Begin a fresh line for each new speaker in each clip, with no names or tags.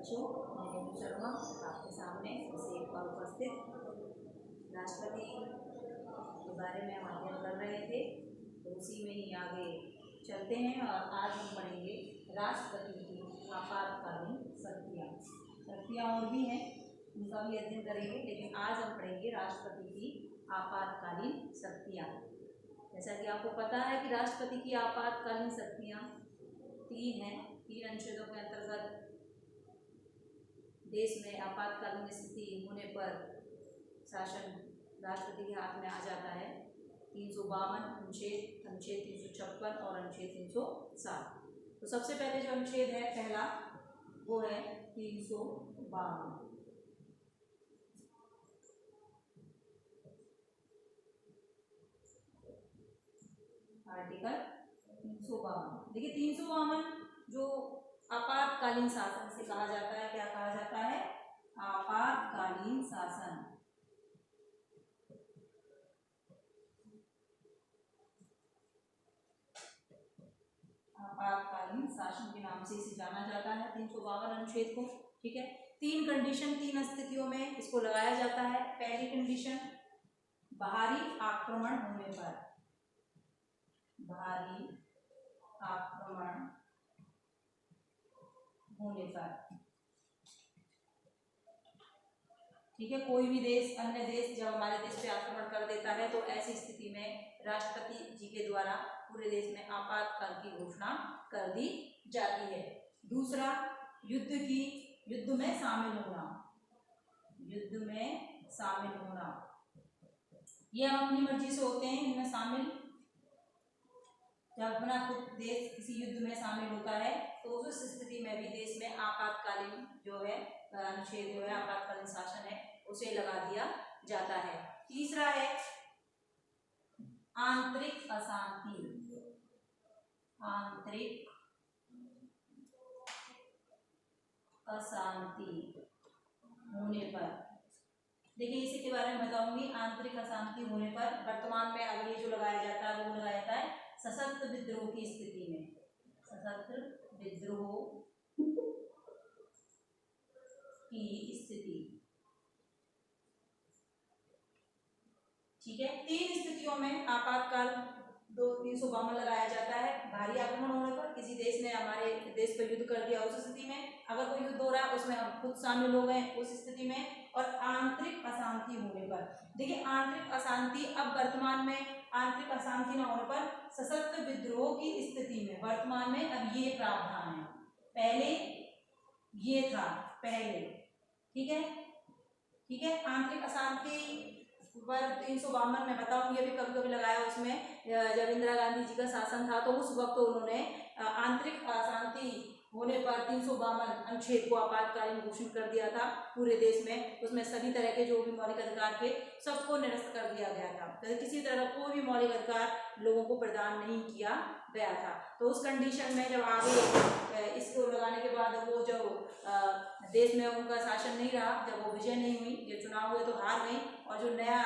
बच्चों, मैं नीतू शर्मा आपके सामने इसे एक बार उपस्थित राष्ट्रपति के बारे में हम अध्ययन कर रहे थे, तो उसी में ही आगे चलते हैं। और आज हम पढ़ेंगे राष्ट्रपति की आपातकालीन शक्तियाँ और भी हैं, उनका भी अध्ययन करेंगे, लेकिन आज हम पढ़ेंगे राष्ट्रपति की आपातकालीन शक्तियाँ। जैसा कि आपको पता है कि राष्ट्रपति की आपातकालीन शक्तियाँ 3 हैं। 3 अनुच्छेदों के अंतर्गत देश में आपातकालीन स्थिति होने पर शासन राष्ट्रपति के हाथ में आ जाता है। 352 अनुच्छेद, अनुच्छेद 356 और अनुच्छेद 307। तो सबसे पहले जो अनुच्छेद है पहला, वो है 352। आर्टिकल 352। देखिए 352 जो आपातकालीन शासन से कहा जाता है, क्या कहा जाता है? आपातकालीन शासन। आपातकालीन शासन के नाम से इसे जाना जाता है 352 अनुच्छेद को। ठीक है, 3 कंडीशन, 3 स्थितियों में इसको लगाया जाता है। पहली कंडीशन, बाहरी आक्रमण होने पर। बाहरी आक्रमण होने पर, ठीक है, कोई भी देश, अन्य देश जब हमारे देश पे आक्रमण कर देता है तो ऐसी स्थिति में राष्ट्रपति जी के द्वारा पूरे देश में आपातकाल की घोषणा कर दी जाती है। दूसरा, युद्ध में शामिल होना। युद्ध में शामिल होना, ये हम अपनी मर्जी से होते हैं इनमें शामिल। जब अपना खुद देश किसी युद्ध में शामिल होता है तो उस स्थिति में भी देश में आपातकालीन जो है अनुच्छेद जो है आपातकालीन शासन है उसे लगा दिया जाता है। तीसरा है आंतरिक अशांति। आंतरिक अशांति होने पर, देखिए इसी के बारे में बताऊंगी। आंतरिक अशांति होने पर वर्तमान में अब ये जो लगाया जाता है वो लगाया जाता है सशस्त्र विद्रोह की स्थिति में। सशस्त्र विद्रोह की स्थिति, ठीक है। 3 स्थितियों में आपातकाल 352 लगाया जाता है। भारी आक्रमण होने पर, किसी देश ने हमारे देश पर युद्ध कर दिया उस स्थिति में, अगर कोई युद्ध हो रहा है उसमें हम खुद शामिल हो गए उस स्थिति में, और आंतरिक अशांति होने पर। देखिए आंतरिक अशांति, अब वर्तमान में आंतरिक अशांति न होने पर सशस्त्र विद्रोह की स्थिति में वर्तमान में अब ये प्रावधान है, पहले ये था पहले, ठीक है। ठीक है, आंतरिक अशांति पर 352 में बताऊंगी, अभी कभी कभी लगाया उसमें। जब इंदिरा गांधी जी का शासन था तो उस वक्त उन्होंने आंतरिक अशांति होने पर 352 अनुच्छेद को आपातकालीन घोषित कर दिया था पूरे देश में। उसमें सभी तरह के जो भी मौलिक अधिकार थे सबको निरस्त कर दिया गया था, तो किसी तरह कोई भी मौलिक अधिकार लोगों को प्रदान नहीं किया गया था। तो उस कंडीशन में जब आगे इसको लगाने के बाद वो जब देश में उनका शासन नहीं रहा, जब वो विजय नहीं हुई, जब चुनाव हुए तो हार गई, और जो नया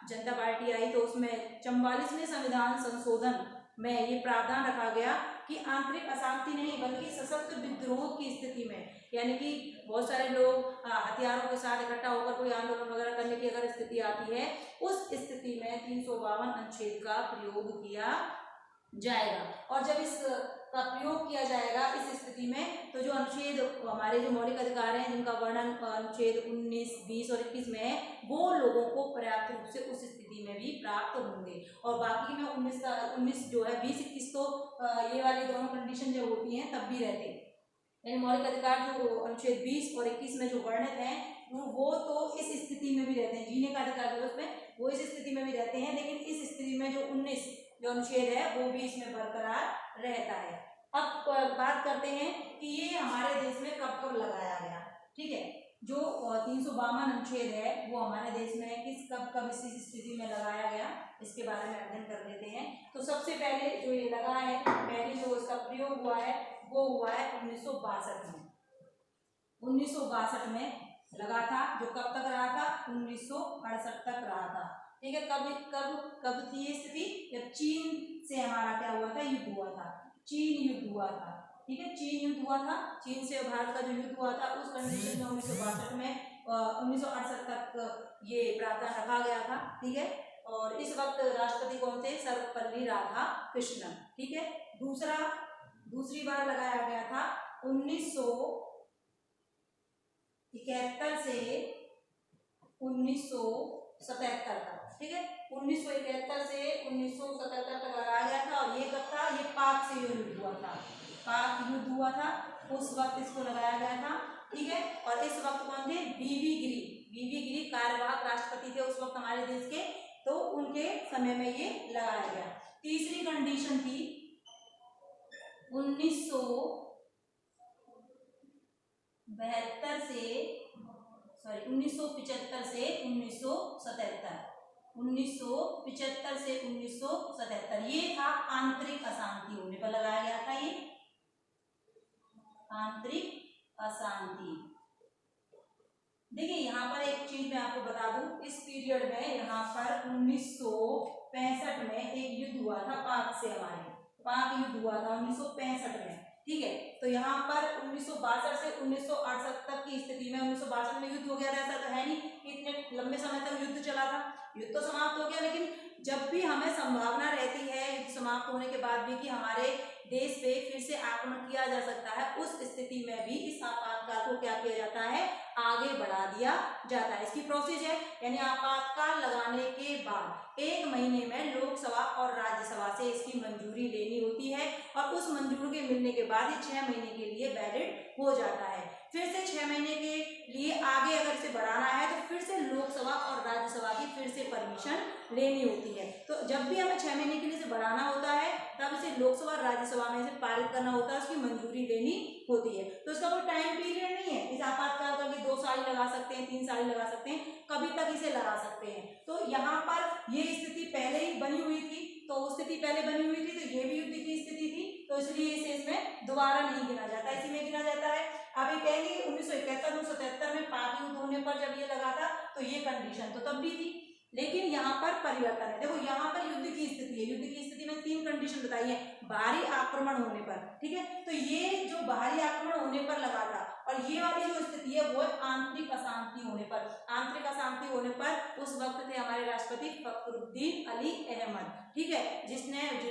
जनता पार्टी आई तो उसमें 44वें संविधान संशोधन में ये प्रावधान रखा गया कि आंतरिक अशांति नहीं बल्कि सशस्त्र विद्रोह की स्थिति में, यानी कि बहुत सारे लोग हथियारों के साथ इकट्ठा होकर कोई आंदोलन वगैरह करने की अगर स्थिति आती है, उस स्थिति में 352 अनुच्छेद का प्रयोग किया जाएगा। और जब इस का प्रयोग किया जाएगा इस स्थिति में, तो जो अनुच्छेद हमारे जो मौलिक अधिकार हैं जिनका वर्णन अनुच्छेद 19, 20 और 21 में है, वो लोगों को पर्याप्त रूप से उस स्थिति में भी प्राप्त होंगे। और बाकी में 19 जो है 20, 21 तो ये वाली दोनों कंडीशन जब होती हैं तब भी रहते हैं। यानी मौलिक अधिकार जो अनुच्छेद 20 और 21 में जो वर्णित हैं वो तो इस स्थिति में भी रहते हैं, जीने का अधिकार जो उसमें वो इस स्थिति में भी रहते हैं, लेकिन इस स्थिति में जो 19 जो अनुच्छेद है वो भी इसमें बरकरार रहता है। अब बात करते हैं कि ये हमारे देश में कब कब लगाया गया। ठीक है, जो 352 अनुच्छेद है वो हमारे देश में किस कब इस स्थिति में लगाया गया, इसके बारे में अध्ययन कर लेते हैं। तो सबसे पहले जो ये लगा है, पहले जो इसका प्रयोग हुआ है वो हुआ है 1962 में। 1962 में लगा था, जो कब तक रहा था? 1968 तक रहा था। ठीक है, कब थी ये स्थिति? जब चीन से हमारा क्या हुआ था? युद्ध हुआ था, चीन युद्ध हुआ था। ठीक है। चीन युद्ध हुआ था, चीन से भारत का जो युद्ध हुआ था उस कंडीशन में 1962 में 1968 तक ये प्रावधान रखा गया था, ठीक है। और इस वक्त राष्ट्रपति कौन थे? सर्वपल्ली राधाकृष्णन, ठीक है। दूसरी बार लगाया गया था 1971 से 1977 तक, ठीक है। 1971 से 1977 तक लगाया गया था। और ये कब था? ये पाक से युद्ध हुआ था, पाक युद्ध हुआ था, उस वक्त इसको लगाया गया था, ठीक है। और इस वक्त कौन थे? बीवी गिरी कार्यवाहक राष्ट्रपति थे उस वक्त हमारे देश के, तो उनके समय में ये लगाया गया। तीसरी कंडीशन थी 1975 से 1977, ये था आंतरिक अशांति होने पर लगाया गया था। ये आंतरिक अशांति, देखिए यहाँ पर एक चीज मैं आपको बता दूं, इस पीरियड में यहाँ पर 1965 में एक युद्ध हुआ था पाक से, हमारे पाक युद्ध हुआ था 1965 में, ठीक है। तो यहाँ पर 1962 से 1968 तक की स्थिति में, 1962 में युद्ध हो गया था, ऐसा तो है नहीं कि इतने लंबे समय तक युद्ध चला था, युद्ध तो समाप्त हो गया। लेकिन जब भी हमें संभावना रहती है युद्ध समाप्त होने के बाद भी कि हमारे देश पे फिर से आक्रमण किया जा सकता है, उस स्थिति में भी इस आपातकाल को क्या किया जाता है? आगे बढ़ा दिया जाता है। इसकी प्रोसेस है, यानी आपातकाल लगाने के बाद 1 महीने में लोकसभा और राज्यसभा से इसकी मंजूरी लेनी होती है, और उस मंजूरी के मिलने के बाद 6 महीने के लिए वैलिड हो जाता है। फिर से 6 महीने के लिए आगे अगर इसे बढ़ाना है तो फिर से लोकसभा और राज्यसभा की फिर से परमिशन लेनी होती है। तो जब भी हमें 6 महीने के लिए इसे बढ़ाना होता है तब इसे लोकसभा और राज्यसभा में इसे पारित करना होता है, उसकी मंजूरी लेनी होती है। तो इसका कोई टाइम पीरियड नहीं है, इस आपातकाल का भी 2 साल लगा सकते हैं, 3 साल लगा सकते हैं, कभी तक इसे लगा सकते हैं। तो यहाँ पर ये स्थिति पहले ही बनी हुई थी, तो स्थिति पहले बनी हुई थी, तो ये भी युद्ध की स्थिति थी, तो इसलिए इसे इसमें दोबारा नहीं गिना जाता, इसी में गिना जाता है। अब ये कहेंगे 1971-1973 में पाक युद्ध होने पर जब ये लगा था तो ये कंडीशन तो तब भी थी, लेकिन यहाँ पर परिवर्तन है। देखो यहाँ पर युद्ध की स्थिति है, युद्ध की स्थिति में 3 कंडीशन बताई है, बाहरी आक्रमण होने पर, ठीक है। तो ये जो बाहरी आक्रमण होने पर लगा था, और ये वाली जो स्थिति है वो है आंतरिक अशांति होने पर। आंतरिक अशांति होने पर उस वक्त थे हमारे राष्ट्रपति फखरुद्दीन अली अहमद, ठीक है, जिसने जो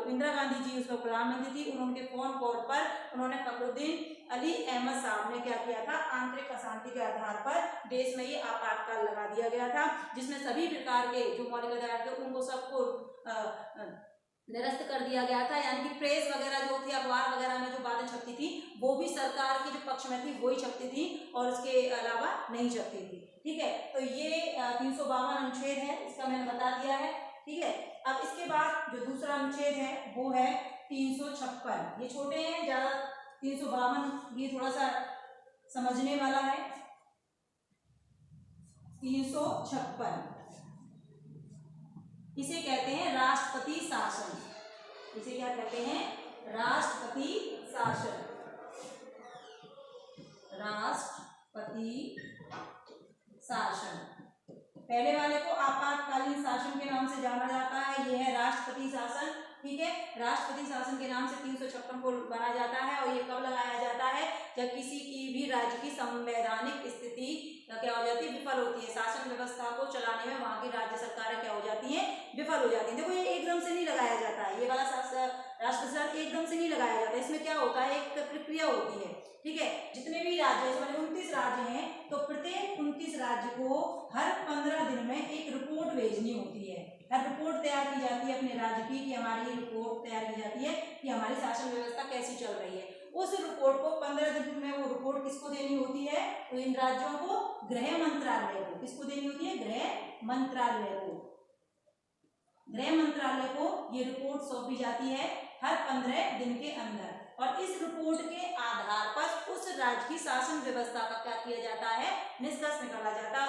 इंदिरा गांधी जी उस वक्त प्रधानमंत्री थी, उनके फोन कॉल पर उन्होंने फखरुद्दीन अली अहमद साहब ने क्या किया था? आंतरिक अशांति के आधार पर देश में ये आपातकाल लगा दिया गया था, जिसमें सभी प्रकार के जो मौलिक अधिकार थे उनको सबको निरस्त कर दिया गया था। यानी कि प्रेस वगैरह जो थी, अखबार वगैरह में जो बातें छपती थी वो भी सरकार के जो पक्ष में थी वही छपती थी, और उसके अलावा नहीं छपती थी, ठीक है। तो ये 352 अनुच्छेद है, इसका मैंने बता दिया है, ठीक है। अब इसके बाद जो दूसरा अनुच्छेद है वो है 356, ये छोटे हैं ज्यादा, 352 ये थोड़ा सा समझने वाला है। 356 इसे कहते हैं राष्ट्रपति शासन, इसे क्या कहते हैं? राष्ट्रपति शासन। राष्ट्रपति शासन, पहले वाले को आपातकालीन शासन के नाम से जाना जाता है, यह है राष्ट्रपति शासन, ठीक है। राष्ट्रपति शासन के नाम से 356 को बना जाता है, और ये कब लगाया जाता है? जब किसी की भी राज्य की संवैधानिक स्थिति क्या हो जाती है? विफल होती है, शासन व्यवस्था को चलाने में वहां की राज्य सरकारें क्या हो जाती हैं? विफल हो जाती है। देखो ये एकदम से नहीं लगाया जाता है, ये वाला राष्ट्रपति शासन एकदम से नहीं लगाया जाता, इसमें क्या होता है? एक प्रक्रिया होती है, ठीक है। जितने भी राज्य हैं, 29 राज्य हैं, तो प्रत्येक 29 राज्य को हर 15 दिन में एक रिपोर्ट भेजनी होती है, हर रिपोर्ट तैयार की जाती है अपने राज्य की, कि हमारी रिपोर्ट तैयार की जाती है कि हमारी शासन व्यवस्था कैसी चल रही है। उस रिपोर्ट को 15 दिन में वो रिपोर्ट किसको देनी होती है? तो इन राज्यों को गृह मंत्रालय को, किसको देनी होती है? गृह मंत्रालय को। गृह मंत्रालय को ये रिपोर्ट सौंपी जाती है हर 15 दिन के अंदर, और इस रिपोर्ट के आधार पर उस राज्य की शासन व्यवस्था का क्या किया जाता है, निष्कर्ष निकाला जाता है।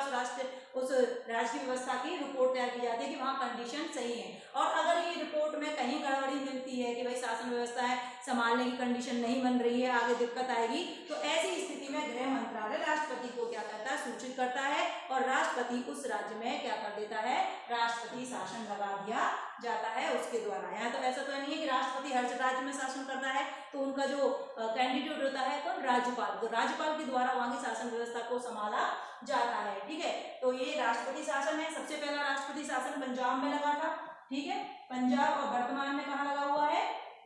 उस राज्य की व्यवस्था की रिपोर्ट तैयार की जाती है कि वहाँ कंडीशन सही है। और अगर ये रिपोर्ट में कहीं गड़बड़ी मिलती है कि भाई शासन व्यवस्था है, संभालने की कंडीशन नहीं बन रही है, आगे दिक्कत आएगी, तो ऐसी स्थिति में गृह मंत्रालय राष्ट्रपति को क्या करता है, सूचित करता है और राष्ट्रपति उस राज्य में क्या कर देता है, राष्ट्रपति शासन लगा दिया जाता है उसके द्वारा। यहाँ तो ऐसा तो नहीं है कि राष्ट्रपति हर राज्य में शासन करता है, तो उनका जो कैंडिडेट होता है कौन, राज्यपाल, तो राज्यपाल के द्वारा वहां की शासन व्यवस्था को संभाला जाता है। ठीक है, तो ये राष्ट्रपति शासन है। सबसे पहला राष्ट्रपति शासन पंजाब में लगा था। ठीक है, पंजाब, और वर्तमान में कहाँ लगा हुआ है,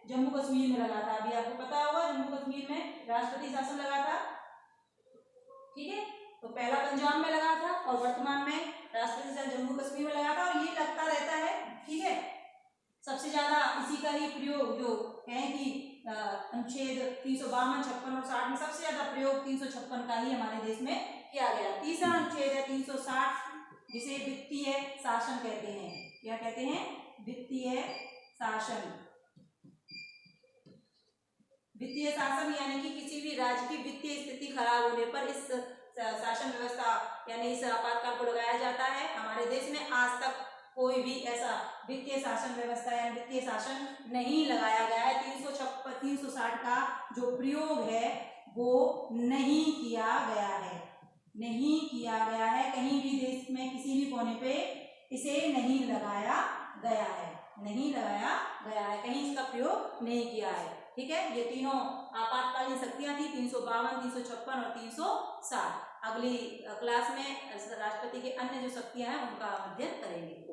जम्मू कश्मीर में लगा था। अभी आपको पता होगा जम्मू कश्मीर में राष्ट्रपति शासन लगा था। ठीक है, तो पहला पंजाब में लगा था और वर्तमान में राष्ट्रपति शासन जम्मू कश्मीर में लगा था, और ये लगता रहता है। ठीक है, सबसे ज्यादा इसी का ही प्रयोग जो है कि अनुच्छेद 352, 56 और 60 में सबसे ज्यादा प्रयोग 356 का ही हमारे देश में किया गया। तीसरा अनुच्छेद है 360, जिसे वित्तीय शासन कहते हैं। क्या कहते हैं, वित्तीय शासन। वित्तीय शासन यानी कि किसी भी राज्य की वित्तीय स्थिति खराब होने पर इस शासन व्यवस्था यानी इस आपातकाल को लगाया जाता है। हमारे देश में आज तक कोई भी ऐसा वित्तीय शासन व्यवस्था या वित्तीय शासन नहीं लगाया गया है। 360 का जो प्रयोग है वो नहीं किया गया है, नहीं किया गया है। कहीं भी देश में किसी भी कोने पे इसे नहीं लगाया गया है, नहीं लगाया गया है, कहीं इसका प्रयोग नहीं किया है। ठीक है, ये तीनों आपातकालीन शक्तियां थी, 352, 356 और 360। अगली क्लास में राष्ट्रपति की अन्य जो शक्तियां हैं उनका अध्ययन करेंगे।